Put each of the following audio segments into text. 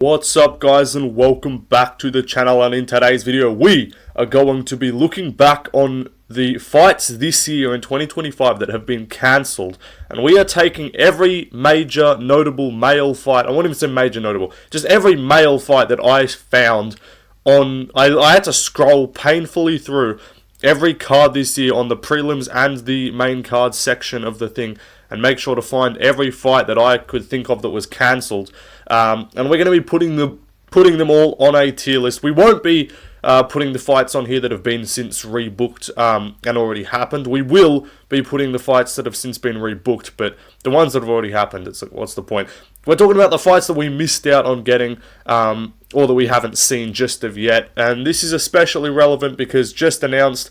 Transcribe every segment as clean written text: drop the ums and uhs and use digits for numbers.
What's up guys, and welcome back to the channel. And in today's video we are going to be looking back on the fights this year in 2025 that have been cancelled, and we are taking every major notable male fight. I won't even say major notable, just every male fight that I found on. I had to scroll painfully through every card this year on the prelims and the main card section of the thing, and make sure to find every fight that I could think of that was cancelled. And we're going to be putting them all on a tier list. We won't be putting the fights on here that have been since rebooked and already happened. We will be putting the fights that have since been rebooked, but the ones that have already happened, it's like, what's the point? We're talking about the fights that we missed out on getting, or that we haven't seen just of yet. And this is especially relevant because just announced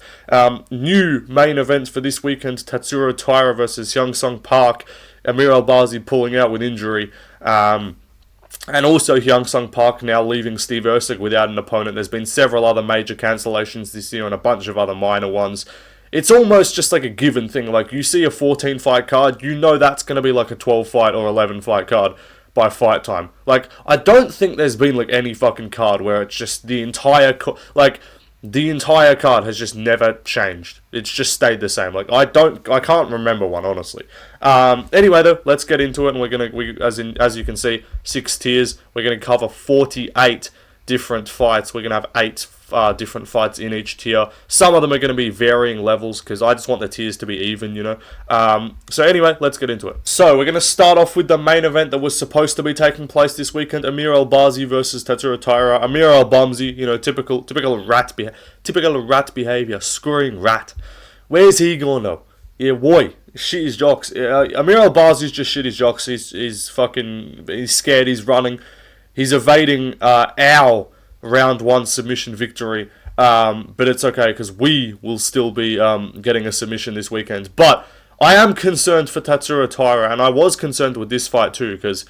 new main events for this weekend: Tyra versus Hyung-Sung Park, Amir Albazi pulling out with injury, and also Hyung-Sung Park now leaving Steve Erceg without an opponent. There's been several other major cancellations this year and a bunch of other minor ones. It's almost just like a given thing. Like, you see a 14 fight card, you know that's going to be like a 12 fight or 11 fight card by fight time. Like, I don't think there's been like any fucking card where it's just the entire card has just never changed. It's just stayed the same. Like, I can't remember one, honestly. Anyway though, let's get into it, and as you can see, 6 tiers. We're gonna cover 48 different fights. We're gonna have 8 different fights in each tier. Some of them are going to be varying levels because I just want the tiers to be even, you know. So anyway, let's get into it. So we're going to start off with the main event that was supposed to be taking place this weekend: Amir Albazi versus Tyra. Amir Albazi, you know, typical rat behavior, screwing rat. Where's he going though? Yeah, boy, shit his jocks. Amir Albazi's just shit his jocks. He's scared. He's running. He's evading our round 1 submission victory, but it's okay because we will still be getting a submission this weekend. But I am concerned for Tyra, and I was concerned with this fight too, because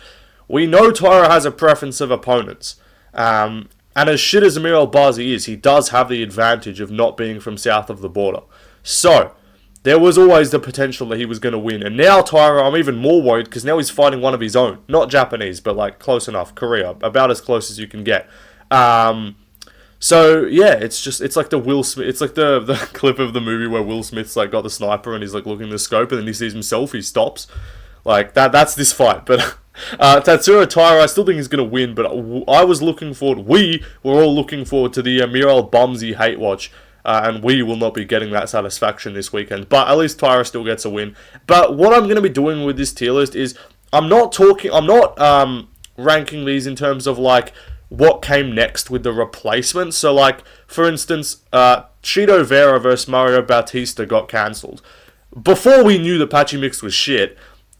we know Tyra has a preference of opponents, and as shit as Amir Albazi is, he does have the advantage of not being from south of the border. So there was always the potential that he was going to win. And now Tyra, I'm even more worried because now he's fighting one of his own, not Japanese, but like close enough, Korea, about as close as you can get. So yeah, it's like the Will Smith, it's like the clip of the movie where Will Smith's like got the sniper and he's like looking at the scope, and then he sees himself, he stops. Like that's this fight. But Tyra, I still think he's gonna win, but I was looking forward, we were all looking forward to the Amir Albazi hate watch, and we will not be getting that satisfaction this weekend. But at least Tyra still gets a win. But what I'm gonna be doing with this tier list is I'm not ranking these in terms of like what came next with the replacement. So like, for instance, Chito Vera versus Mario Bautista got cancelled. Before we knew the Patchy Mix was shit,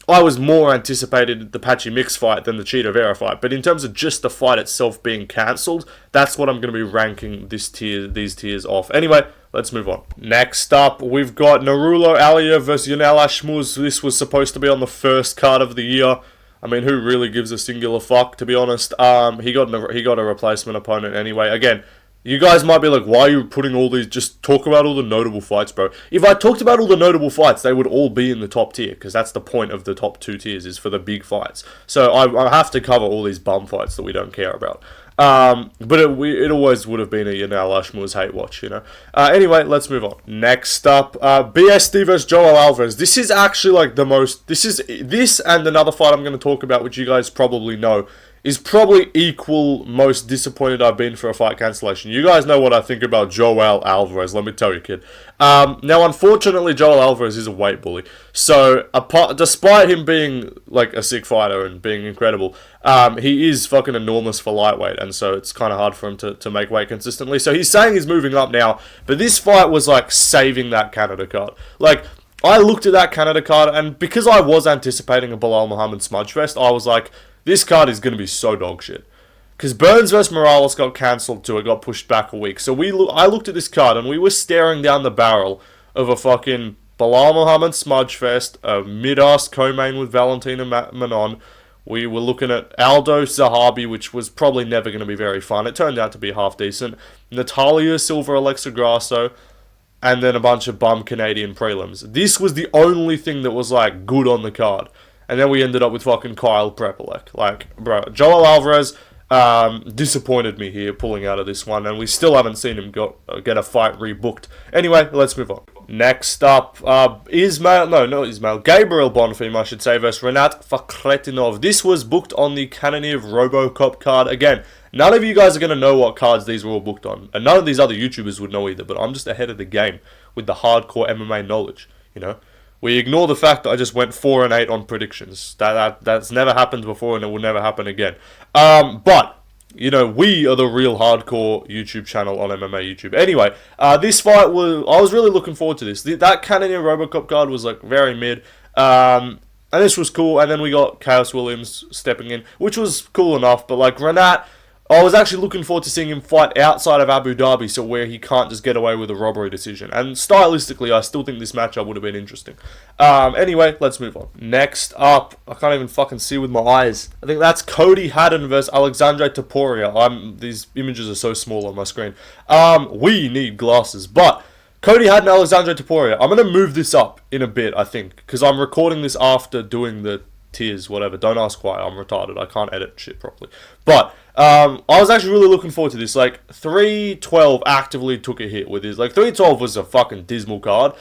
I was more anticipated the Patchy Mix fight than the Chito Vera fight. But in terms of just the fight itself being cancelled, that's what I'm going to be ranking these tiers off. Anyway, let's move on. Next up, we've got Narulo Alia versus Yanel Ashmuz. This was supposed to be on the first card of the year. I mean, who really gives a singular fuck, to be honest? He got a replacement opponent anyway. Again, you guys might be like, why are you putting all these? Just talk about all the notable fights, bro. If I talked about all the notable fights, they would all be in the top tier, because that's the point of the top 2 tiers, is for the big fights. So I have to cover all these bum fights that we don't care about. But it always would have been a Yanel Ashmuz hate watch, you know. Anyway, let's move on. Next up, BSD versus Joel Alvarez. This is actually like the most. This and another fight I'm going to talk about, which you guys probably know, is probably equal most disappointed I've been for a fight cancellation. You guys know what I think about Joel Alvarez, let me tell you, kid. Now, unfortunately, Joel Alvarez is a weight bully. So, despite him being like a sick fighter and being incredible, he is fucking enormous for lightweight, and so it's kind of hard for him to make weight consistently. So he's saying he's moving up now, but this fight was like saving that Canada card. Like, I looked at that Canada card, and because I was anticipating a Bilal Muhammad smudge fest, I was like, this card is going to be so dog shit. Because Burns vs. Morales got cancelled too. It got pushed back a week. So I looked at this card and we were staring down the barrel of a fucking Bilal Muhammad smudge fest, a mid-ass co-main with Valentina Manon. We were looking at Aldo Zahabi, which was probably never going to be very fun. It turned out to be half decent. Natalia Silva, Alexa Grasso, and then a bunch of bum Canadian prelims. This was the only thing that was like good on the card. And then we ended up with fucking Kyle Prepelec. Like, bro, Joel Alvarez, Disappointed me here pulling out of this one, and we still haven't seen him get a fight rebooked. Anyway, let's move on. Next up, Gabriel Bonfim, I should say, versus Renat Fakhretinov. This was booked on the Kananev Robocop card. Again, none of you guys are going to know what cards these were all booked on, and none of these other YouTubers would know either, but I'm just ahead of the game with the hardcore MMA knowledge, you know? We ignore the fact that I just went 4-8 on predictions. That's never happened before, and it will never happen again. But you know, we are the real hardcore YouTube channel on MMA YouTube. Anyway, this fight I was really looking forward to this. That Canadian Robocop card was like very mid. And this was cool. And then we got Chaos Williams stepping in, which was cool enough. But like Renat, I was actually looking forward to seeing him fight outside of Abu Dhabi, so where he can't just get away with a robbery decision. And stylistically, I still think this matchup would have been interesting. Anyway, let's move on. Next up, I can't even fucking see with my eyes. I think that's Cody Haden versus Alexandre Taporia. These images are so small on my screen. We need glasses, but Cody Haden, Alexandre Taporia. I'm going to move this up in a bit, I think, because I'm recording this after doing the tiers, whatever. Don't ask why, I'm retarded. I can't edit shit properly. But I was actually really looking forward to this. Like, 312 actively took a hit with this. Like, 312 was a fucking dismal card.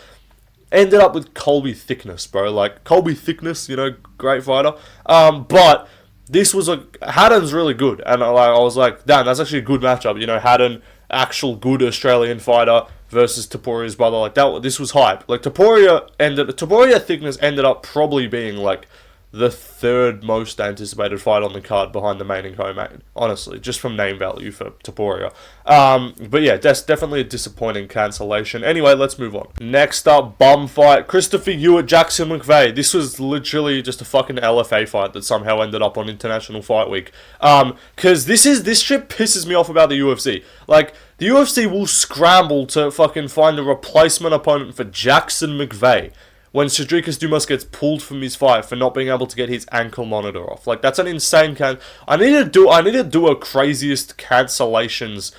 Ended up with Colby Thickness, bro. Like, Colby Thickness, you know, great fighter. But this was Haddon's really good. And I was like, damn, that's actually a good matchup. You know, Haddon, actual good Australian fighter versus Taporia's brother. Like, this was hype. Like, Taporia Thickness ended up probably being, like, the third most anticipated fight on the card behind the main and co-main, honestly, just from name value for Taporia. But yeah, that's definitely a disappointing cancellation. Anyway, let's move on. Next up, bum fight, Christopher Yu Jackson-McVey. This was literally just a fucking LFA fight that somehow ended up on International Fight Week. Because this shit pisses me off about the UFC. Like, the UFC will scramble to fucking find a replacement opponent for Jackson-McVey when Cedricus Dumas gets pulled from his fight for not being able to get his ankle monitor off. Like, that's an insane I need to do a craziest cancellations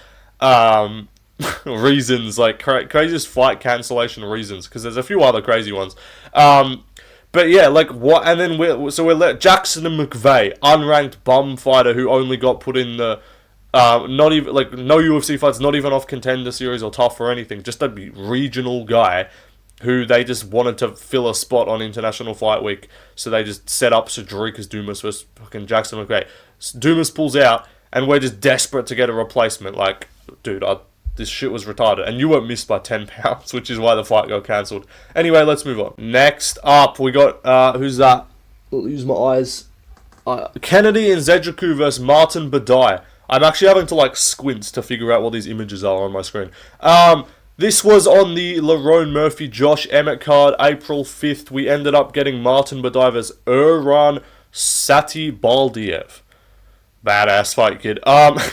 reasons, like craziest fight cancellation reasons, because there's a few other crazy ones. But yeah, like what? And then we're let Jackson and McVey, unranked bum fighter who only got put in the not even like no UFC fights, not even off Contender Series or Tough or anything, just a regional guy who they just wanted to fill a spot on International Fight Week, so they just set up Cedricus Dumas versus fucking Jackson McVey. Dumas pulls out, and we're just desperate to get a replacement. Like, dude, this shit was retarded. And you were missed by 10 pounds, which is why the fight got cancelled. Anyway, let's move on. Next up, we got, who's that? I'll use my eyes. Kennedy and Zedriku versus Martin Badai. I'm actually having to, like, squint to figure out what these images are on my screen. This was on the Lerone Murphy Josh Emmett card, April 5th. We ended up getting Martin Badai versus Erran Satibaldiev. Badass fight, kid.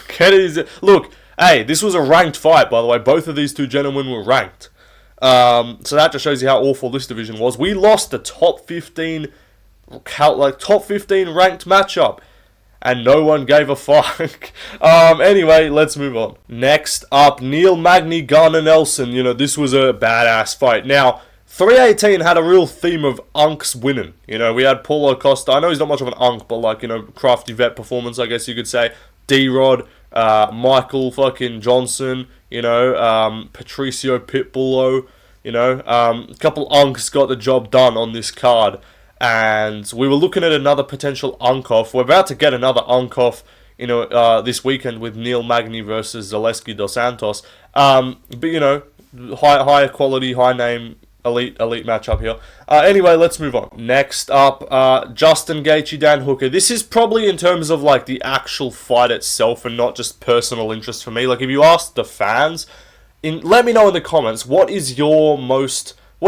Kennedy's... Look, hey, this was a ranked fight, by the way. Both of these two gentlemen were ranked. So that just shows you how awful this division was. We lost the top 15 ranked matchup, and no one gave a fuck. Anyway, let's move on. Next up, Neil Magny, Garner Nelson. You know, this was a badass fight. Now, 318 had a real theme of unks winning. You know, we had Paulo Costa. I know he's not much of an unk, but like, you know, crafty vet performance, I guess you could say. D-Rod, Michael fucking Johnson, you know, Patricio Pitbullo, you know, a couple unks got the job done on this card. And we were looking at another potential unk-off. We're about to get another unk-off, you know, this weekend with Neil Magny versus Zaleski Dos Santos. But, you know, high quality, high name, elite matchup here. Anyway, let's move on. Next up, Justin Gaethje, Dan Hooker. This is probably in terms of, like, the actual fight itself and not just personal interest for me. Like, if you ask the fans, let me know in the comments, what are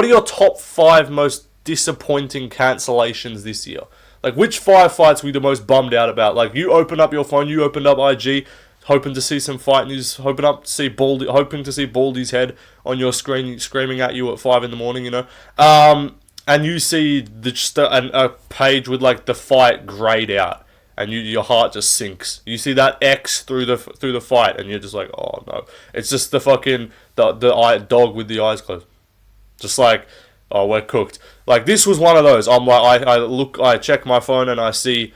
your top 5 most disappointing cancellations this year? Like, which 5 fights were you the most bummed out about? Like, you opened up your phone, you opened up IG, hoping to see some fight news, hoping to see Baldy's head on your screen screaming at you at 5 in the morning, you know, and you see just a page with like the fight grayed out, and your heart just sinks. You see that X through the fight, and you're just like, oh no, it's just the fucking the dog with the eyes closed, just like, oh, we're cooked. Like, this was one of those. I'm like, I check my phone and I see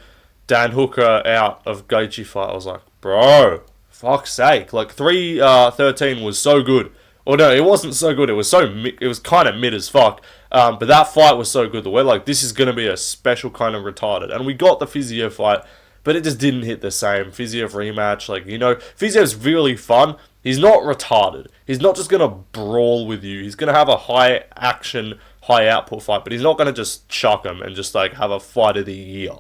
Dan Hooker out of Gaethje fight. I was like, bro, fuck's sake. Like, 3-13 was so good. Or no, it wasn't so good. It was kind of mid as fuck. But that fight was so good that we're like, this is going to be a special kind of retarded. And we got the Fiziev fight, but it just didn't hit the same. Fiziev rematch, like, you know, Fiziev's really fun. He's not retarded. He's not just going to brawl with you. He's going to have a high action, high output fight, but he's not going to just chuck him and just, like, have a fight of the year,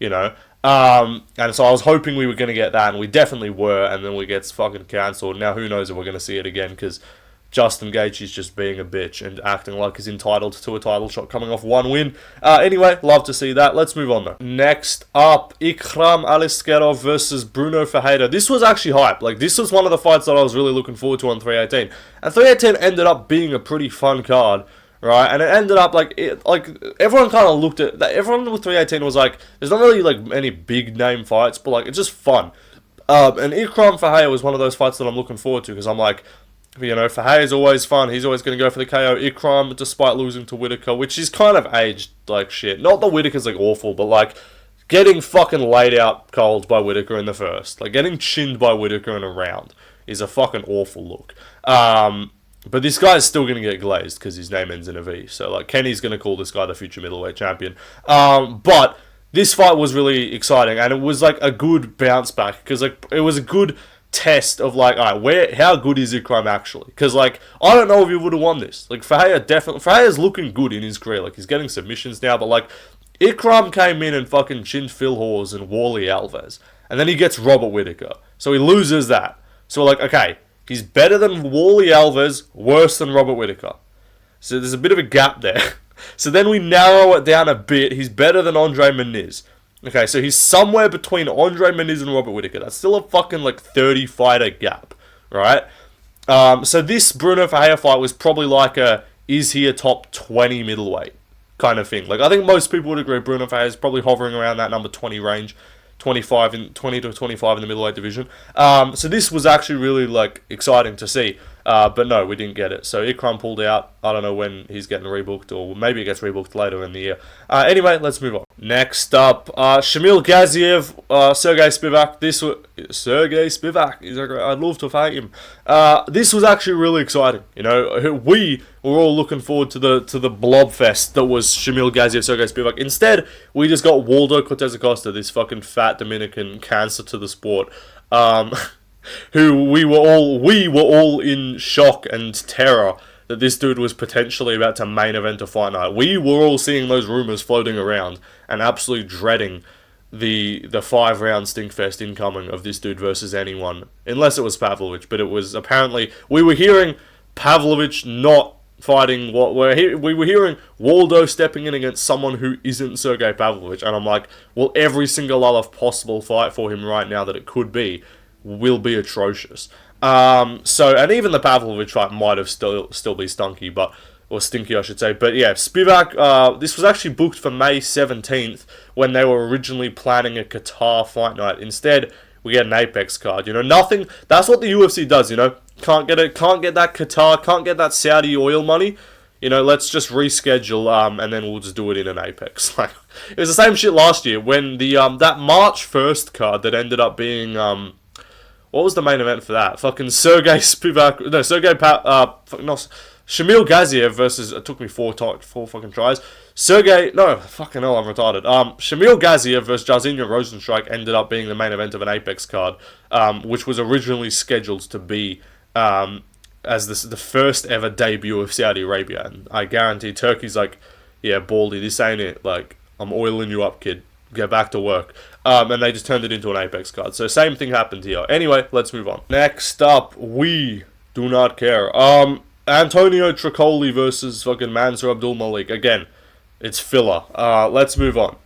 you know? And so I was hoping we were going to get that, and we definitely were, and then we get fucking cancelled. Now, who knows if we're going to see it again, because Justin Gaethje's just being a bitch and acting like he's entitled to a title shot coming off one win. Anyway, love to see that. Let's move on though. Next up, Ikram Alisto versus Bruno Ferreira. This was actually hype. Like, this was one of the fights that I was really looking forward to on 318. And 318 ended up being a pretty fun card, right? And it ended up like everyone kind of looked at that. Everyone with 318 was like, there's not really like any big name fights, but like it's just fun. And Ikram Ferreira was one of those fights that I'm looking forward to, because I'm like, you know, Ferreira's always fun. He's always going to go for the KO. Ikram, despite losing to Whittaker, which is kind of aged like shit. Not that Whittaker's like awful, but like getting fucking laid out cold by Whittaker in the first, like getting chinned by Whittaker in a round, is a fucking awful look. But this guy's still going to get glazed because his name ends in a V. So like Kenny's going to call this guy the future middleweight champion. But this fight was really exciting, and it was like a good bounce back, because like it was a good test of like, alright, how good is Ikram actually? Because like, I don't know if he would have won this. Like, Ferreira's looking good in his career. Like, he's getting submissions now, but like, Ikram came in and fucking chinned Phil Hawes and Wally Alvarez, and then he gets Robert Whittaker, so he loses that. So we're like, okay, he's better than Wally Alvarez, worse than Robert Whittaker. So there's a bit of a gap there. So then we narrow it down a bit. He's better than Andre Muniz. Okay, so he's somewhere between Andre Muniz and Robert Whittaker. That's still a fucking, like, 30-fighter gap, right? So this Bruno Ferreira fight was probably like is he a top 20 middleweight kind of thing. Like, I think most people would agree Bruno Ferreira is probably hovering around that number 20 range, 20 to 25 in the middleweight division. So this was actually really, like, exciting to see. But no, we didn't get it. So Ikram pulled out. I don't know when he's getting rebooked, or maybe it gets rebooked later in the year. Anyway, let's move on. Next up, Shamil Gaziev, Sergey Spivac. Sergey Spivac. I'd love to fight him. This was actually really exciting. You know, we were all looking forward to the blob fest that was Shamil Gaziev, Sergey Spivac. Instead, we just got Waldo Cortez Acosta, this fucking fat Dominican cancer to the sport. Who we were all in shock and terror that this dude was potentially about to main event a fight night. We were all seeing those rumors floating around and absolutely dreading the 5-round stinkfest incoming of this dude versus anyone, unless it was Pavlovich. But it was apparently, we were hearing Pavlovich not fighting we were hearing Waldo stepping in against someone who isn't Sergey Pavlovich, and I'm like, well, every single other possible fight for him right now that it could be will be atrocious. And even the Pavlovich fight might have still be stunky, or stinky, I should say. But yeah, Spivak, this was actually booked for May 17th when they were originally planning a Qatar fight night. Instead, we get an Apex card. You know, nothing. That's what the UFC does. You know, can't get that Qatar, can't get that Saudi oil money. You know, let's just reschedule, and then we'll just do it in an Apex. Like, it was the same shit last year when the that March 1st card that ended up being what was the main event for that? Fucking Sergey Spivak. No, Shamil Gaziev versus. It took me four fucking tries. Fucking hell, I'm retarded. Shamil Gaziev versus Jairzinho Rozenstruik ended up being the main event of an Apex card, which was originally scheduled to be as the first ever debut of Saudi Arabia. And I guarantee Turkey's like, yeah, Baldy, this ain't it. Like, I'm oiling you up, kid. Get back to work. And they just turned it into an Apex card. So same thing happened here. Anyway, let's move on. Next up, we do not care. Antonio Traoli versus fucking Mansour Abdul Malik. Again, it's filler. Let's move on.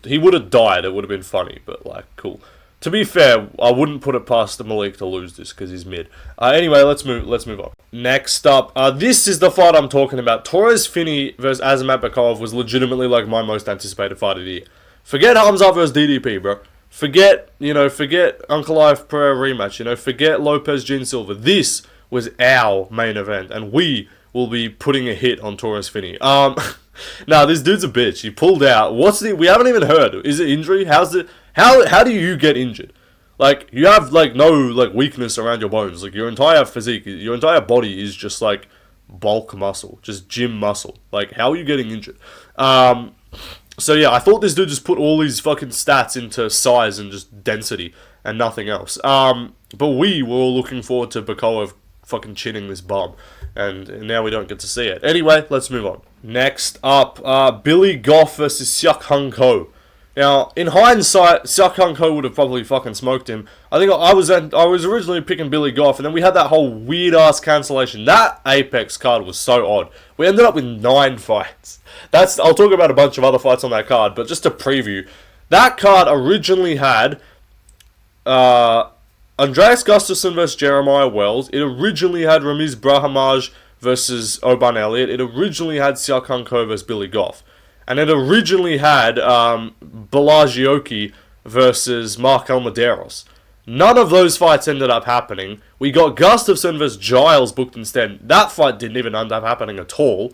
He would have died. It would have been funny, but like, cool. To be fair, I wouldn't put it past Malik to lose this because he's mid. Anyway, let's move on. Next up, this is the fight I'm talking about. Torres Finney versus Asma Beakov was legitimately like my most anticipated fight of the year. Forget Hamza versus DDP, bro. Forget Ankalaev Pereira rematch. Forget Lopez Gin Silva. This was our main event, and we will be putting a hit on Torres Finney. Nah, this dude's a bitch. He pulled out. We haven't even heard. Is it injury? How do you get injured? Like, you have, like, no, like, weakness around your bones. Like, your entire physique, your entire body is just, like, bulk muscle. Just gym muscle. Like, how are you getting injured? So, yeah, I thought this dude just put all these fucking stats into size and just density and nothing else. But we were all looking forward to Beakov fucking chinning this bum. And now we don't get to see it. Anyway, let's move on. Next up, Billy Goff versus Seok Hung Ko. Now, in hindsight, Seok Hung Ko would have probably fucking smoked him. I think I was originally picking Billy Goff, and then we had that whole weird-ass cancellation. That Apex card was so odd. We ended up with 9 fights. I'll talk about a bunch of other fights on that card, but just to preview, that card originally had Andreas Gustafsson versus Jeremiah Wells. It originally had Ramiz Brahimaj versus Oban Elliott. It originally had Seok Hung Ko versus Billy Goff. And it originally had Balagioki versus Mark Almaderos. None of those fights ended up happening. We got Gustafsson versus Giles booked instead. That fight didn't even end up happening at all.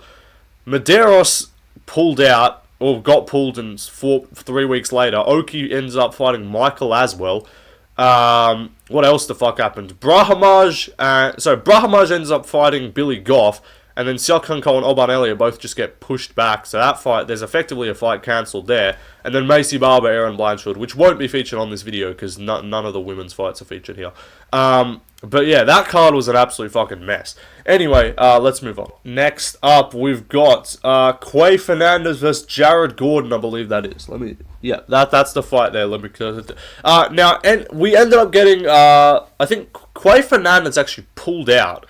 Medeiros pulled out, or got pulled, and 3 weeks later, Oki ends up fighting Michael as well. What else the fuck happened? Brahimaj ends up fighting Billy Goff. And then Seok Hung Ko and Oban Elliott both just get pushed back. So that fight, there's effectively a fight cancelled there. And then Macy Barber, Aaron Blanchfield, which won't be featured on this video because none of the women's fights are featured here. But yeah, that card was an absolute fucking mess. Anyway, let's move on. Next up, we've got Quay Fernandez versus Jared Gordon, I believe that is. That's the fight there. Now, and we ended up getting, I think Quay Fernandez actually pulled out,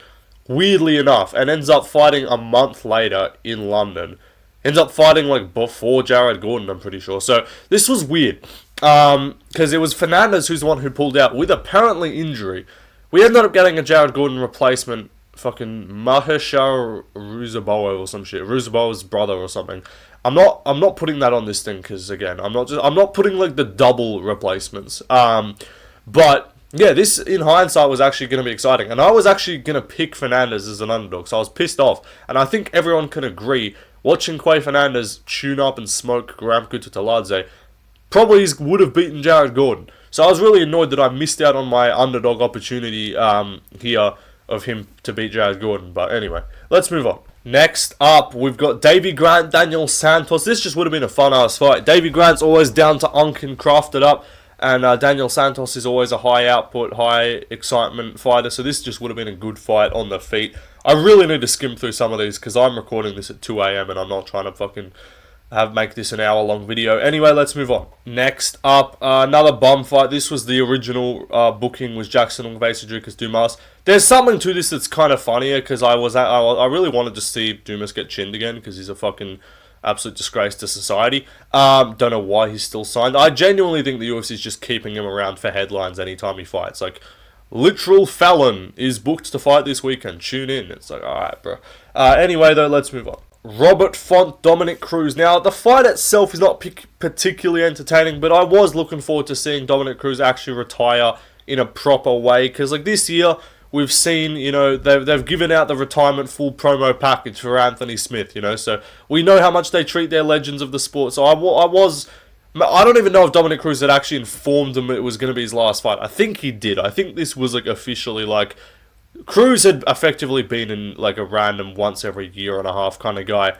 weirdly enough, and ends up fighting a month later in London. Ends up fighting, like, before Jared Gordon, I'm pretty sure. So, this was weird. Because it was Fernandez who's the one who pulled out with apparently injury. We ended up getting a Jared Gordon replacement, fucking Maheshar Ruzaboa or some shit. Ruzaboa's brother or something. I'm not putting that on this thing, because, again, I'm not putting, like, the double replacements. But yeah, this, in hindsight, was actually going to be exciting. And I was actually going to pick Fernandez as an underdog, so I was pissed off. And I think everyone can agree, watching Quay Fernandez tune up and smoke Ramkuta Taladze probably would have beaten Jared Gordon. So I was really annoyed that I missed out on my underdog opportunity here of him to beat Jared Gordon. But anyway, let's move on. Next up, we've got Davy Grant, Daniel Santos. This just would have been a fun-ass fight. Davy Grant's always down to unk and craft it up. And Daniel Santos is always a high output, high excitement fighter. So this just would have been a good fight on the feet. I really need to skim through some of these because I'm recording this at 2 a.m. and I'm not trying to fucking make this an hour-long video. Anyway, let's move on. Next up, another bum fight. This was the original booking, was JacksonMcVey, Dricus Dumas. There's something to this that's kind of funnier because I really wanted to see Dumas get chinned again because he's a fucking absolute disgrace to society. Don't know why he's still signed. I genuinely think the UFC is just keeping him around for headlines anytime he fights. Like, literal felon is booked to fight this weekend. Tune in. It's like, alright, bro. Anyway, though, let's move on. Robert Font, Dominic Cruz. Now, the fight itself is not particularly entertaining, but I was looking forward to seeing Dominic Cruz actually retire in a proper way. Because, like, this year, we've seen, you know, they've given out the retirement full promo package for Anthony Smith, you know, so we know how much they treat their legends of the sport. So I don't even know if Dominic Cruz had actually informed them it was going to be his last fight. I think he did. I think this was, like, officially, like, Cruz had effectively been in, like, a random once every year and a half kind of guy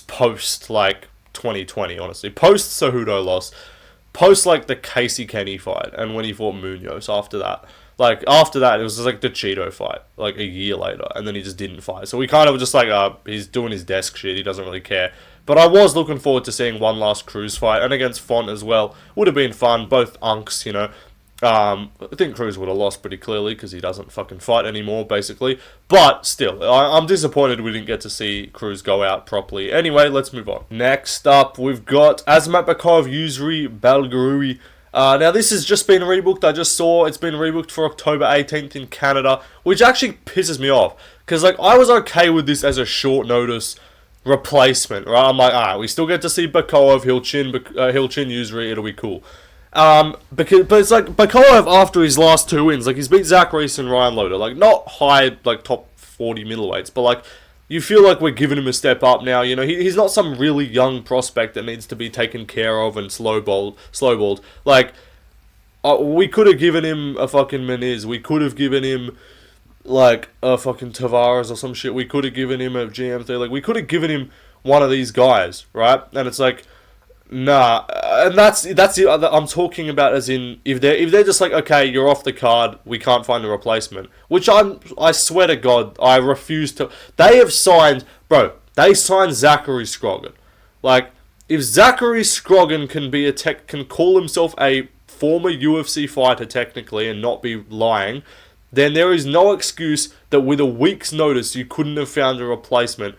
post, like, 2020, honestly. Post Cejudo loss. Post, like, the Casey Kenny fight and when he fought Munoz after that. Like, after that, it was just, like, the Cheeto fight, like, a year later, and then he just didn't fight. So we kind of were just like, he's doing his desk shit, he doesn't really care. But I was looking forward to seeing one last Cruz fight, and against Font as well. Would have been fun, both unks, you know. I think Cruz would have lost pretty clearly, because he doesn't fucking fight anymore, basically. But, still, I'm disappointed we didn't get to see Cruz go out properly. Anyway, let's move on. Next up, we've got Asma Beakov, Yusri Belgarui. Now, this has just been rebooked. I just saw it's been rebooked for October 18th in Canada, which actually pisses me off. Because, like, I was okay with this as a short notice replacement, right? I'm like, alright, we still get to see Beakov, he'll chin Yusri, it'll be cool. But it's like, Beakov, after his last 2 wins, like, he's beat Zach Reese and Ryan Loader. Like, not high, like, top 40 middleweights, but, like, you feel like we're giving him a step up now. You know, he's not some really young prospect that needs to be taken care of and slowballed. Like, we could have given him a fucking Meniz. We could have given him, like, a fucking Tavares or some shit. We could have given him a GM3. Like, we could have given him one of these guys, right? And it's like, nah. And that's it. I'm talking about as in, if they're just like, okay, you're off the card, we can't find a replacement. Which I swear to God, I refuse to. They have signed, bro, they signed Zachary Scroggin. Like, if Zachary Scroggin can call himself a former UFC fighter technically and not be lying, then there is no excuse that with a week's notice you couldn't have found a replacement.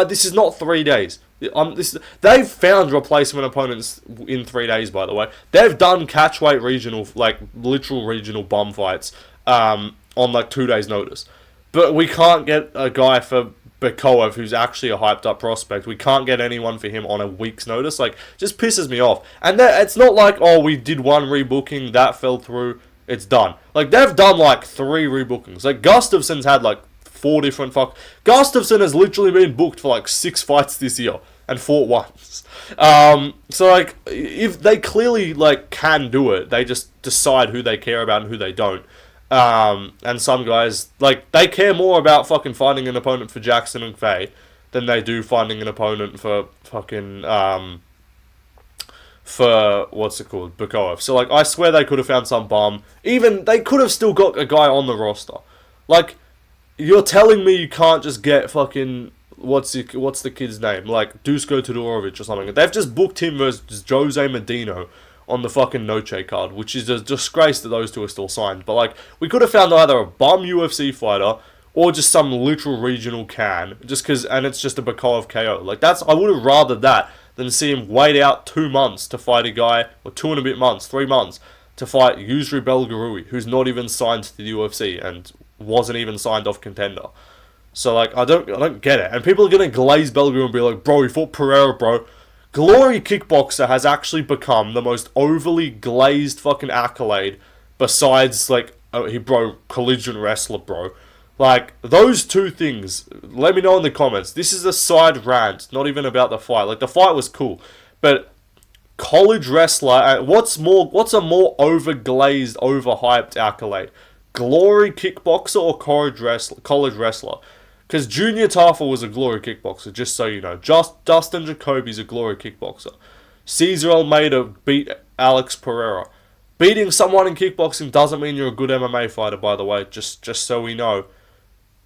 This is not 3 days. They've found replacement opponents in 3 days, by the way. They've done catchweight regional, like literal regional bum fights on like 2 days notice. But we can't get a guy for Beakov who's actually a hyped up prospect. We can't get anyone for him on a week's notice. Like, just pisses me off. And it's not like, oh, we did one rebooking, that fell through, it's done. Like, they've done like 3 rebookings. Like, Gustafson's had like 4 different Gustafson has literally been booked for like 6 fights this year and fought once. So like, if they clearly like can do it, they just decide who they care about and who they don't. And some guys, like, they care more about fucking finding an opponent for JacksonMcVey than they do finding an opponent for fucking for what's it called, Beakov. So like, I swear they could have found some bum. Even they could have still got a guy on the roster. Like, you're telling me you can't just get fucking what's the kid's name? Like Dusko Todorovic or something. They've just booked him versus Jose Medino on the fucking Noche card, which is a disgrace that those two are still signed. But like, we could have found either a bum UFC fighter or just some literal regional can, and it's just a Beakov KO. Like, I would have rather that than see him wait out 2 months to fight a guy, or 2 and a bit months, 3 months, to fight Yusri Belgarui, who's not even signed to the UFC and wasn't even signed off Contender. So like, I don't get it. And people are gonna glaze Belgarui and be like, bro, he fought Pereira, bro. Glory Kickboxer has actually become the most overly glazed fucking accolade besides, like, collision wrestler, bro. Like, those 2 things, let me know in the comments. This is a side rant, not even about the fight. Like, the fight was cool, but college wrestler, what's a more overglazed, overhyped accolade? Glory Kickboxer or college wrestler? Because Junior Tafa was a glory kickboxer, just so you know. Dustin Jacoby's a glory kickboxer. Cesar Almeida beat Alex Pereira. Beating someone in kickboxing doesn't mean you're a good MMA fighter, by the way, just so we know.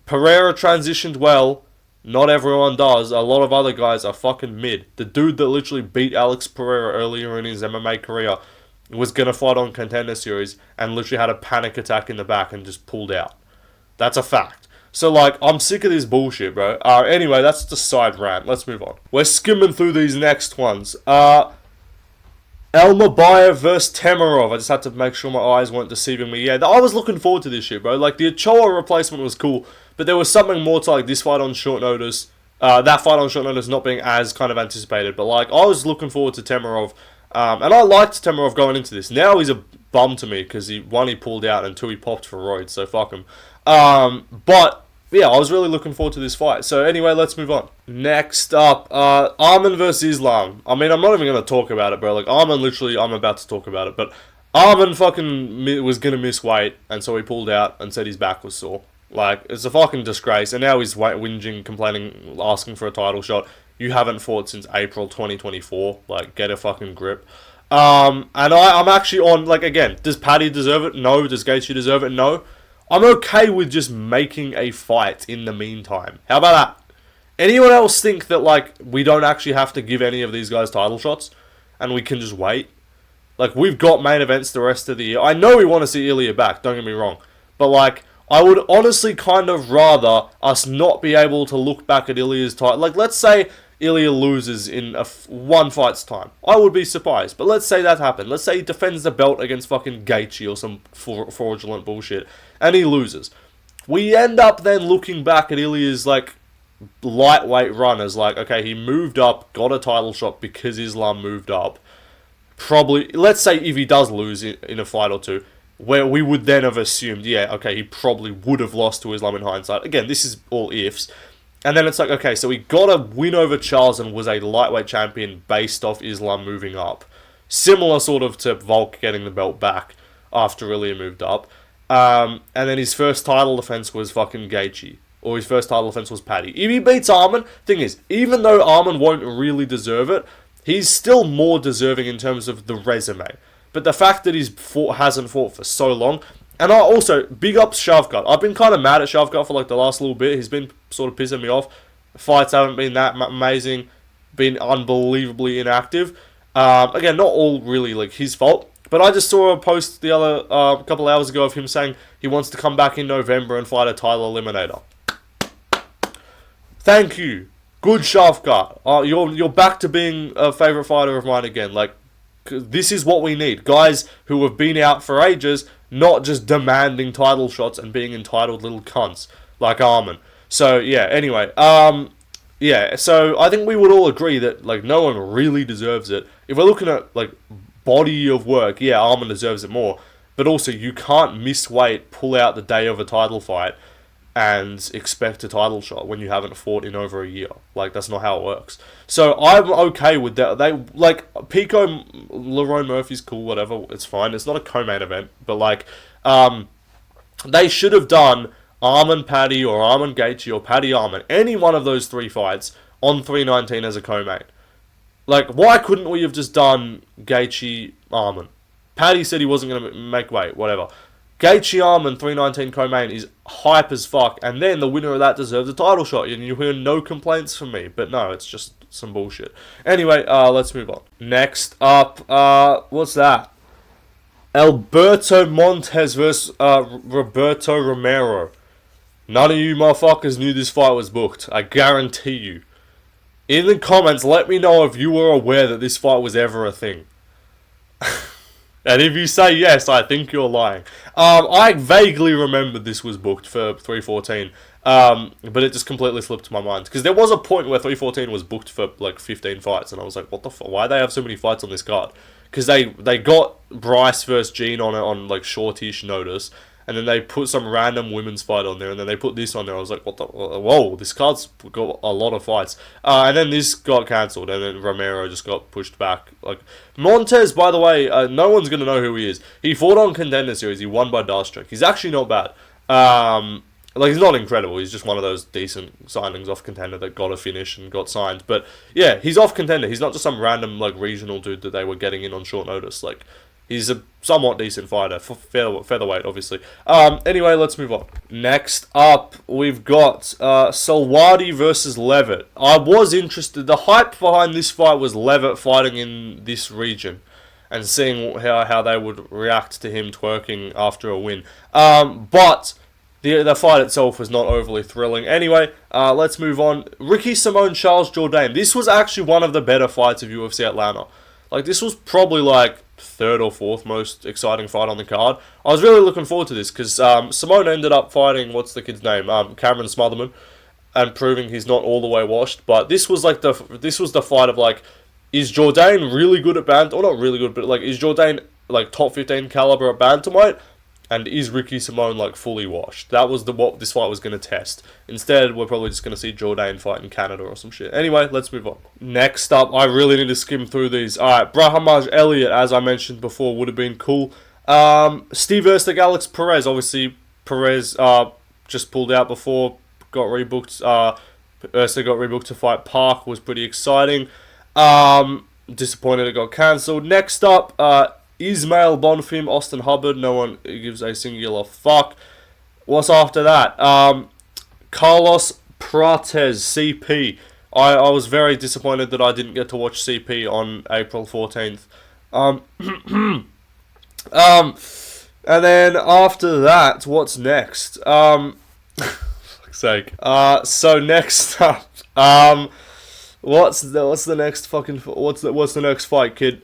Pereira transitioned well. Not everyone does. A lot of other guys are fucking mid. The dude that literally beat Alex Pereira earlier in his MMA career was going to fight on Contender Series and literally had a panic attack in the back and just pulled out. That's a fact. So, like, I'm sick of this bullshit, bro. Anyway, that's just side rant. Let's move on. We're skimming through these next ones. Elmabayev versus Temerov. I just had to make sure my eyes weren't deceiving me. Yeah, I was looking forward to this shit, bro. Like, the Ochoa replacement was cool, but there was something more to, like, this fight on short notice. That fight on short notice not being as kind of anticipated. But, like, I was looking forward to Temerov. And I liked Temerov going into this. Now he's a bum to me because he pulled out and 2, he popped for roids. So, fuck him. But yeah, I was really looking forward to this fight. So anyway, let's move on. Next up, Arman versus Islam. I mean, I'm not even going to talk about it, bro. Like, Arman, literally, I'm about to talk about it. But Arman fucking was going to miss weight, and so he pulled out and said his back was sore. Like, it's a fucking disgrace. And now he's whinging, complaining, asking for a title shot. You haven't fought since April 2024. Like, get a fucking grip. And I'm actually on, like, again, does Paddy deserve it? No. Does Gaethje deserve it? No. I'm okay with just making a fight in the meantime. How about that? Anyone else think that, like, we don't actually have to give any of these guys title shots and we can just wait? Like, we've got main events the rest of the year. I know we want to see Alia back, don't get me wrong. But, like, I would honestly kind of rather us not be able to look back at Ilia's title. Like, let's say Alia loses in one fight's time. I would be surprised. But let's say that happened. Let's say he defends the belt against fucking Gaethje or some fraudulent bullshit. And he loses. We end up then looking back at Ilia's, like, lightweight run as, like, okay, he moved up, got a title shot because Islam moved up. Probably, let's say if he does lose in a fight or two, where we would then have assumed, yeah, okay, he probably would have lost to Islam in hindsight. Again, this is all ifs. And then it's like, okay, so he got a win over Charles and was a lightweight champion based off Islam moving up. Similar sort of to Volk getting the belt back after Ilya moved up. And then his first title defense was fucking Gaethje. Or his first title defense was Paddy. If he beats Arman, thing is, even though Arman won't really deserve it, he's still more deserving in terms of the resume. But the fact that hasn't fought for so long... And I also, big ups Shavkat. I've been kind of mad at Shavkat for like the last little bit. He's been sort of pissing me off. Fights haven't been that amazing. Been unbelievably inactive. Again, not all really like his fault. But I just saw a post the other couple hours ago of him saying he wants to come back in November and fight a title eliminator. Thank you. Good Shavkat. You're back to being a favourite fighter of mine again. Like, this is what we need. Guys who have been out for ages... Not just demanding title shots and being entitled little cunts like Arman. So, yeah, anyway. Yeah, so I think we would all agree that, like, no one really deserves it. If we're looking at, like, body of work, yeah, Arman deserves it more. But also, you can't miss weight, pull out the day of a title fight, and expect a title shot when you haven't fought in over a year. Like, that's not how it works. So, I'm okay with that. They, like, Pico, Lerone Murphy's cool, whatever, it's fine. It's not a co-main event, but, like, they should have done Arman Paddy or Arman Gaethje or Paddy Arman, any one of those three fights, on 319 as a co-main. Like, why couldn't we have just done Gaethje Arman? Paddy said he wasn't going to make weight, whatever. Gaethje Arman 319 co-main is hype as fuck, and then the winner of that deserves a title shot, and you hear no complaints from me. But no, it's just some bullshit. Anyway, let's move on. Next up, what's that? Alberto Montes versus Roberto Romero. None of you motherfuckers knew this fight was booked. I guarantee you. In the comments, let me know if you were aware that this fight was ever a thing. And if you say yes, I think you're lying. I vaguely remembered this was booked for 314, but it just completely slipped my mind. Because there was a point where 314 was booked for like 15 fights, and I was like, what the fuck? Why do they have so many fights on this card? Because they got Bryce versus Gene on like shortish notice, and then they put some random women's fight on there, and then they put this on there. I was like, what the... Whoa, this card's got a lot of fights. And then this got cancelled, and then Romero just got pushed back. Like, Montes, by the way, no one's going to know who he is. He fought on Contender Series. He won by Dark. He's actually not bad. Like, he's not incredible. He's just one of those decent signings off Contender that got a finish and got signed. But, yeah, he's off Contender. He's not just some random, like, regional dude that they were getting in on short notice. Like... He's a somewhat decent fighter, featherweight, obviously. Anyway, let's move on. Next up, we've got Salwadi versus Levitt. I was interested. The hype behind this fight was Levitt fighting in this region and seeing how they would react to him twerking after a win. But the fight itself was not overly thrilling. Anyway, let's move on. Ricky Simone, Charles Jourdain. This was actually one of the better fights of UFC Atlanta. Like, this was probably, like, third or fourth most exciting fight on the card. I was really looking forward to this, because Simone ended up fighting, what's the kid's name? Cameron Smotherman, and proving he's not all the way washed. But this was, like, the fight of, like, is Jourdain really good at bantamweight? Or not really good, but, like, is Jourdain, like, top 15 caliber at bantamweight? And is Ricky Simone, like, fully washed? That was what this fight was going to test. Instead, we're probably just going to see Jourdain fight in Canada or some shit. Anyway, let's move on. Next up, I really need to skim through these. Alright, Brahimaj Elliott, as I mentioned before, would have been cool. Steve Ersteg, Alex Perez. Obviously, Perez just pulled out before, got rebooked. Ersteg got rebooked to fight Park, was pretty exciting. Disappointed it got cancelled. Next up, Ismail Bonfim, Austin Hubbard. No one gives a singular fuck. What's after that? Carlos Prates, CP. I was very disappointed that I didn't get to watch CP on April 14th. And then after that, what's next? Fuck's sake. So next up, what's the next fucking, what's the next fight, kid?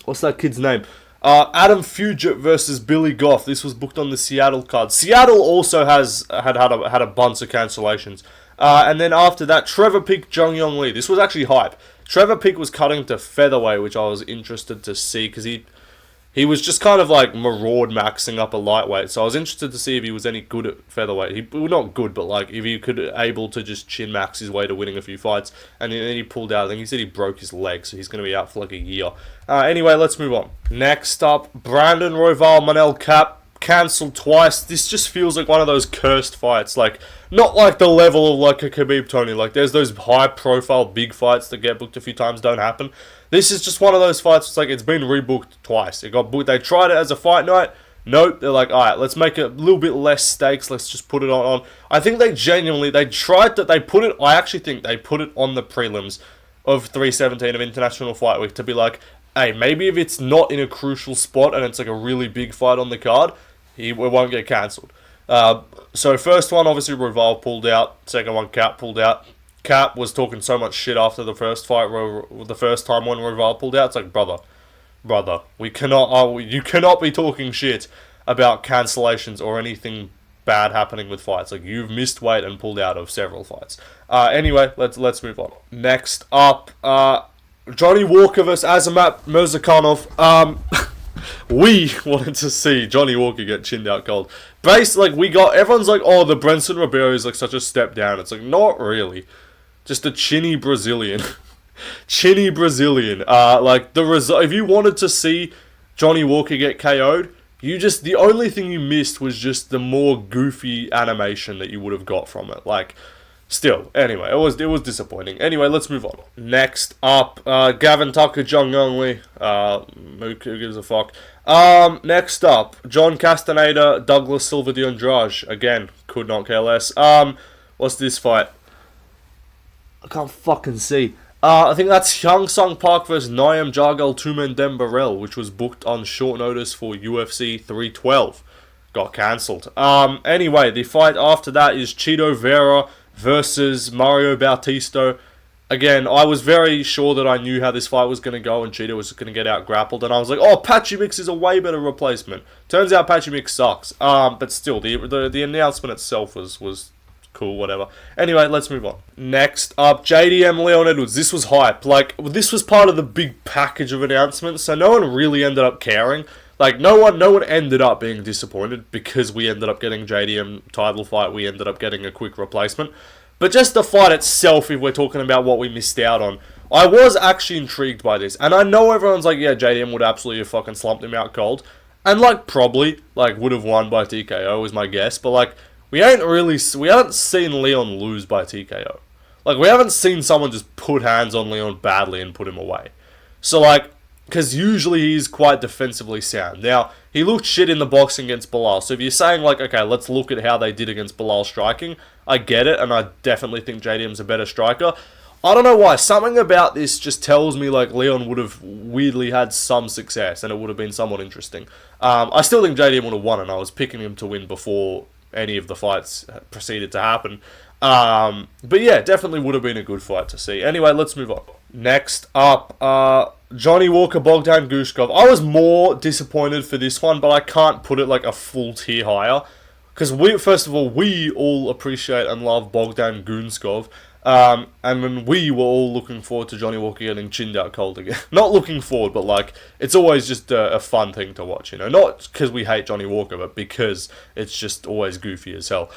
What's that kid's name? Adam Fugit versus Billy Goff. This was booked on the Seattle card. Seattle also had a bunch of cancellations. And then after that, Trevor Peek, Jung Yong Lee. This was actually hype. Trevor Peek was cutting to featherweight, which I was interested to see because he he was just kind of like maraud maxing up a lightweight. So I was interested to see if he was any good at featherweight. Well, not good, but like if he could able to just chin max his way to winning a few fights. And then he pulled out. I think he said he broke his leg, so he's going to be out for like a year. Anyway, let's move on. Next up, Brandon Royval, Manel Cap, cancelled twice. This just feels like one of those cursed fights. Like, not like the level of like a Khabib Tony. Like, there's those high profile big fights that get booked a few times, don't happen. This is just one of those fights. It's like it's been rebooked twice. It got booked. They tried it as a fight night. Nope. They're like, all right, let's make it a little bit less stakes. Let's just put it on. I think they tried that. They put it. I actually think they put it on the prelims of 317 of International Fight Week to be like, hey, maybe if it's not in a crucial spot and it's like a really big fight on the card, it won't get cancelled. So first one, obviously, Royval pulled out. Second one, Cap pulled out. Cap was talking so much shit after the first fight, the first time when Royval pulled out. It's like, brother, you cannot be talking shit about cancellations or anything bad happening with fights. Like, you've missed weight and pulled out of several fights. Anyway, let's move on. Next up, Johnny Walker versus Azamat Murzakanov. We wanted to see Johnny Walker get chinned out cold. Basically, everyone's like, oh, the Brenson Ribeiro is like such a step down. It's like, not really. Just a chinny Brazilian. Chinny Brazilian. Like, the result, if you wanted to see Johnny Walker get KO'd, the only thing you missed was just the more goofy animation that you would have got from it. Like, still, anyway, it was disappointing. Anyway, let's move on. Next up, Gavin Tucker, Jung Young Lee. Who gives a fuck? Next up, John Castaneda, Douglas Silva de Andrade. Again, could not care less. What's this fight? I can't fucking see. I think that's Hyung Sung Park versus Naim Jargal Tumen Dembarel, which was booked on short notice for UFC 312. Got cancelled. Anyway, the fight after that is Chito Vera versus Mario Bautista. Again, I was very sure that I knew how this fight was going to go and Chito was going to get out grappled, and I was like, oh, Patchy Mix is a way better replacement. Turns out Patchy Mix sucks. But still, the announcement itself was cool, whatever. Anyway, let's move on. Next up, JDM Leon Edwards. This was hype. Like, this was part of the big package of announcements, so no one really ended up caring. Like, no one ended up being disappointed because we ended up getting JDM title fight. We ended up getting a quick replacement. But just the fight itself, if we're talking about what we missed out on, I was actually intrigued by this. And I know everyone's like, yeah, JDM would absolutely have fucking slumped him out cold. And, like, probably, like, would have won by TKO was my guess. But, like, we haven't seen Leon lose by TKO. Like, we haven't seen someone just put hands on Leon badly and put him away. So, like, because usually he's quite defensively sound. Now, he looked shit in the boxing against Bilal. So if you're saying, like, okay, let's look at how they did against Bilal striking, I get it, and I definitely think JDM's a better striker. I don't know why. Something about this just tells me, like, Leon would have weirdly had some success, and it would have been somewhat interesting. I still think JDM would have won, and I was picking him to win before any of the fights proceeded to happen. But yeah, definitely would have been a good fight to see. Anyway, let's move on. Next up, Johnny Walker, Bogdan Gushkov. I was more disappointed for this one, but I can't put it like a full tier higher. Because first of all, we all appreciate and love Bogdan Gunskov. And then we were all looking forward to Johnny Walker getting chinned out cold again. Not looking forward, but like, it's always just a fun thing to watch, you know. Not because we hate Johnny Walker, but because it's just always goofy as hell.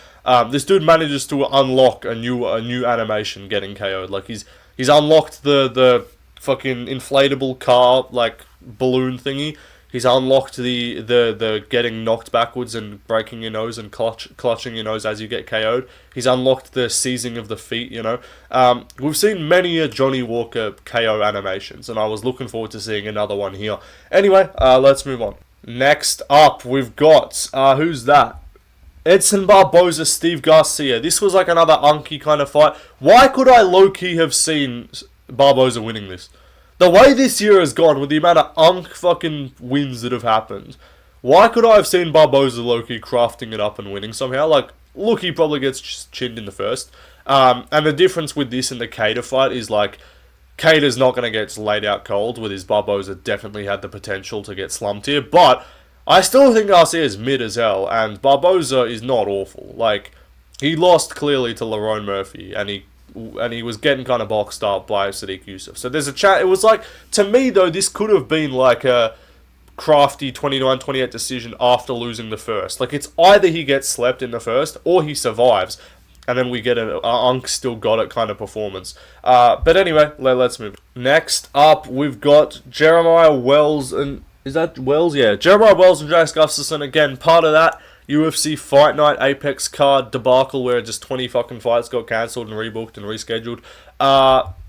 This dude manages to unlock a new animation getting KO'd. Like, he's unlocked the fucking inflatable car, like, balloon thingy. He's unlocked the getting knocked backwards and breaking your nose and clutching your nose as you get KO'd. He's unlocked the seizing of the feet, you know. We've seen many a Johnny Walker KO animations, and I was looking forward to seeing another one here. Anyway, let's move on. Next up, we've got, who's that? Edson Barbosa, Steve Garcia. This was like another unky kind of fight. Why could I low-key have seen Barbosa winning this? The way this year has gone, with the amount of fucking wins that have happened, why could I have seen Barbosa low-key crafting it up and winning somehow? Like, look, he probably gets chinned in the first. And the difference with this and the Cater fight is, like, Cater's not going to get laid out cold, with his Barbosa definitely had the potential to get slumped here. But I still think Garcia is mid as hell, and Barbosa is not awful. Like, he lost clearly to Lerone Murphy, and he was getting kind of boxed up by Sadiq Yusuf. So there's a chat. It was like, to me though, this could have been like a crafty 29-28 decision after losing the first. Like, it's either he gets slept in the first or he survives, and then we get an Unk still got it kind of performance. But anyway, let's move. Next up, we've got Jeremiah Wells and... Is that Wells? Yeah. Jeremiah Wells and Jax Gustafsson. Again, part of that UFC Fight Night Apex card debacle where just 20 fucking fights got cancelled and rebooked and rescheduled.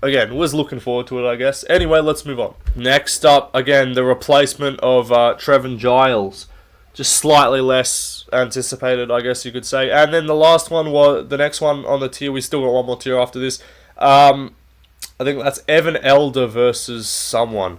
Again, was looking forward to it, I guess. Anyway, let's move on. Next up, again, the replacement of Trevin Giles. Just slightly less anticipated, I guess you could say. And then the last one was... The next one on the tier, we still got one more tier after this. I think that's Evan Elder versus someone.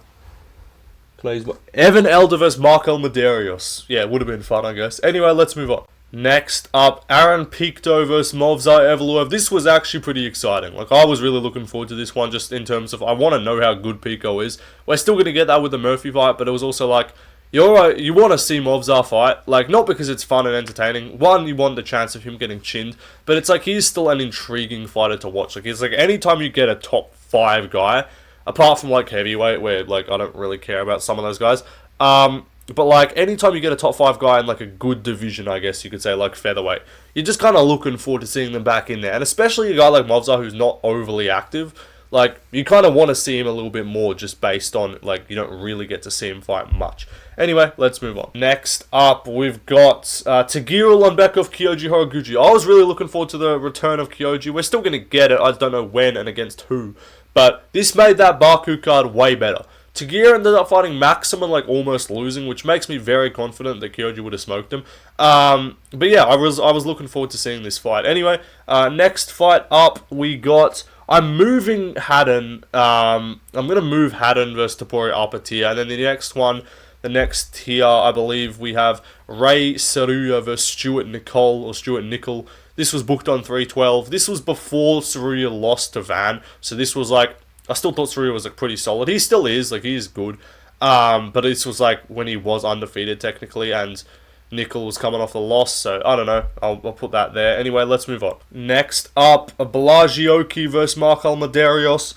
Please. Evan Elder versus Markel Medeiros. Yeah, it would have been fun, I guess. Anyway, let's move on. Next up, Aaron Picto versus Movsar Evloev. This was actually pretty exciting. Like, I was really looking forward to this one just in terms of I want to know how good Pico is. We're still going to get that with the Murphy fight, but it was also like, you want to see Movsar fight. Like, not because it's fun and entertaining. One, you want the chance of him getting chinned, but it's like he's still an intriguing fighter to watch. Like, it's like anytime you get a top 5 guy, apart from, like, heavyweight, where, like, I don't really care about some of those guys. But, like, anytime you get a top 5 guy in, like, a good division, I guess you could say, like, featherweight, you're just kind of looking forward to seeing them back in there. And especially a guy like Movsar who's not overly active, like, you kind of want to see him a little bit more just based on, like, you don't really get to see him fight much. Anyway, let's move on. Next up, we've got Taguiro Lundbekov, Kyoji Horiguchi. I was really looking forward to the return of Kyoji. We're still going to get it. I just don't know when and against who. But this made that Baku card way better. Taguiro ended up fighting Maxim and like almost losing, which makes me very confident that Kyoji would have smoked him. But yeah, I was looking forward to seeing this fight. Anyway, next fight up, we got... I'm moving Haden. I'm going to move Haden versus Tapora up a tier. And then the next one, the next tier, I believe we have Ray Saruya versus Stuart Nickel. This was booked on 312. This was before Saruya lost to Van. So this was like... I still thought Saruya was like pretty solid. He still is. Like, he is good. But this was like when he was undefeated technically. And Nickel was coming off the loss. So, I don't know. I'll put that there. Anyway, let's move on. Next up, Blagioki versus Markel Medeiros.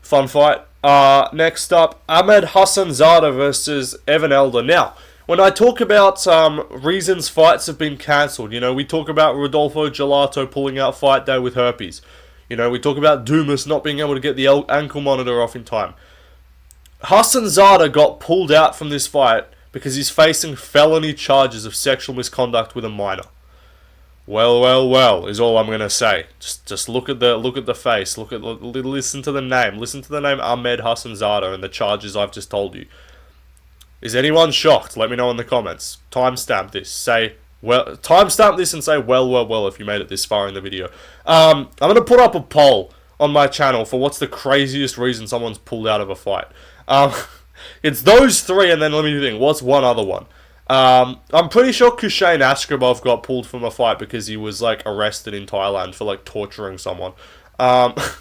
Fun fight. Next up, Ahmed Hassan Zada versus Evan Elder. Now, when I talk about reasons fights have been cancelled, you know, we talk about Rodolfo Gelato pulling out fight day with herpes. You know, we talk about Dumas not being able to get the ankle monitor off in time. Hassan Zada got pulled out from this fight because he's facing felony charges of sexual misconduct with a minor. Well, is all I'm gonna say. Just look at the face. Listen to the name. Listen to the name Ahmed Hassan Zada and the charges I've just told you. Is anyone shocked? Let me know in the comments. Timestamp this. Timestamp this and say well if you made it this far in the video. I'm gonna put up a poll on my channel for what's the craziest reason someone's pulled out of a fight. It's those three, and then let me think. What's one other one? I'm pretty sure Kushain Askarabov got pulled from a fight because he was like arrested in Thailand for like torturing someone.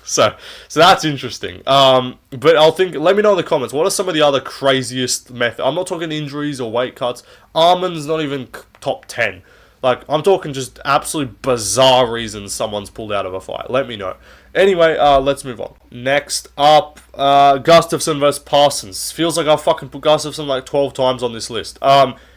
So that's interesting. But let me know in the comments, what are some of the other craziest methods? I'm not talking injuries or weight cuts. Arman's not even top 10. Like, I'm talking just absolute bizarre reasons someone's pulled out of a fight. Let me know. Anyway, let's move on. Next up, Gustafsson versus Parsons. Feels like I've fucking put Gustafsson like 12 times on this list.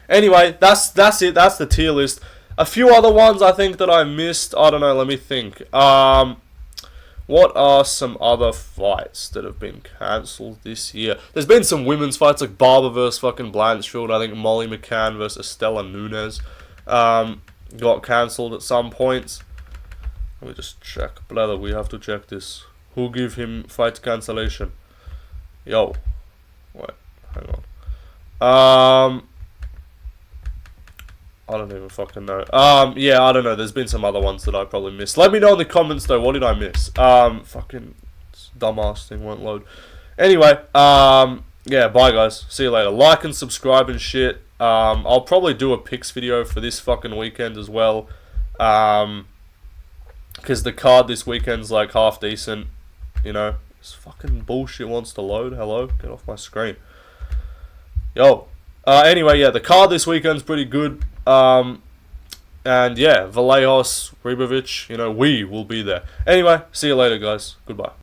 Anyway, that's it. That's the tier list. A few other ones I think that I missed. I don't know, let me think. What are some other fights that have been cancelled this year? There's been some women's fights like Barber versus fucking Blanchfield. I think Molly McCann versus Estella Nunes got cancelled at some points. Let me just check. Brother, we have to check this. Who give him fight cancellation? Yo. Wait, hang on. I don't even fucking know. Yeah, I don't know. There's been some other ones that I probably missed. Let me know in the comments, though. What did I miss? Fucking dumbass thing won't load. Anyway, yeah, bye, guys. See you later. Like and subscribe and shit. I'll probably do a picks video for this fucking weekend as well. Because the card this weekend's, like, half decent. You know, this fucking bullshit wants to load. Hello? Get off my screen. Yo. Anyway, yeah, the card this weekend's pretty good. And yeah, Vallejos, Ribovic, you know, we will be there. Anyway, see you later, guys. Goodbye.